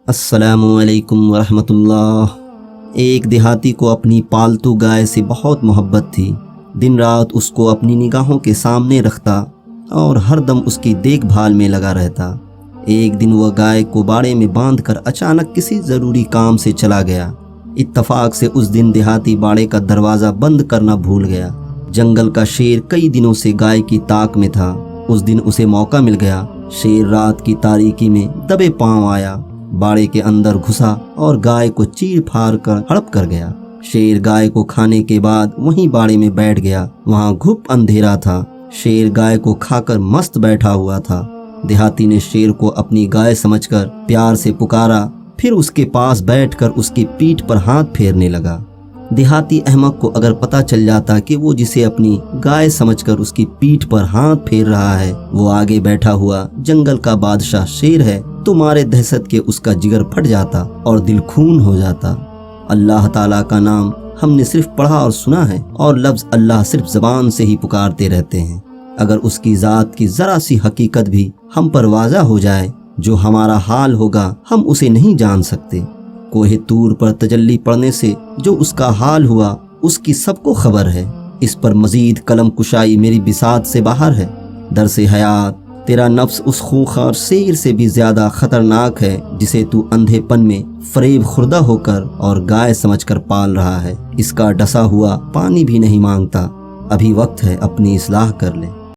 अस्सलामुअलैकुम वरहमतुल्लाह। एक देहाती को अपनी पालतू गाय से बहुत मोहब्बत थी। दिन रात उसको अपनी निगाहों के सामने रखता और हरदम उसकी देखभाल में लगा रहता। एक दिन वह गाय को बाड़े में बांधकर अचानक किसी ज़रूरी काम से चला गया। इत्तफाक से उस दिन देहाती बाड़े का दरवाज़ा बंद करना भूल गया। जंगल का शेर कई दिनों से गाय की ताक में था। उस दिन उसे मौका मिल गया। शेर रात की तारीकी में दबे पांव आया, बाड़े के अंदर घुसा और गाय को चीर फाड़ कर हड़प कर गया। शेर गाय को खाने के बाद वहीं बाड़े में बैठ गया। वहां घुप अंधेरा था। शेर गाय को खाकर मस्त बैठा हुआ था। देहाती ने शेर को अपनी गाय समझकर प्यार से पुकारा, फिर उसके पास बैठकर उसकी पीठ पर हाथ फेरने लगा। देहाती अहमक को अगर पता चल जाता कि वो जिसे अपनी गाय समझकर उसकी पीठ पर हाथ फेर रहा है वो आगे बैठा हुआ जंगल का बादशाह शेर है, तो मारे दहशत के उसका जिगर फट जाता और दिल खून हो जाता। अल्लाह ताला का नाम हमने सिर्फ पढ़ा और सुना है और लफ्ज़ अल्लाह सिर्फ ज़बान से ही पुकारते रहते हैं। अगर उसकी ज़ात की ज़रा सी हकीकत भी हम पर वाज़ा हो जाए, जो हमारा हाल होगा हम उसे नहीं जान सकते। कोहे तूर पर तजल्ली पड़ने से जो उसका हाल हुआ उसकी सबको खबर है। इस पर मजीद कलम कुशाई मेरी बिसात से बाहर है। दर से हयात तेरा नफ्स उस खूंखार शेर से भी ज़्यादा ख़तरनाक है जिसे तू अंधेपन में फरेब खुर्दा होकर और गाय समझकर पाल रहा है। इसका डसा हुआ पानी भी नहीं मांगता। अभी वक्त है अपनी इस्लाह कर ले।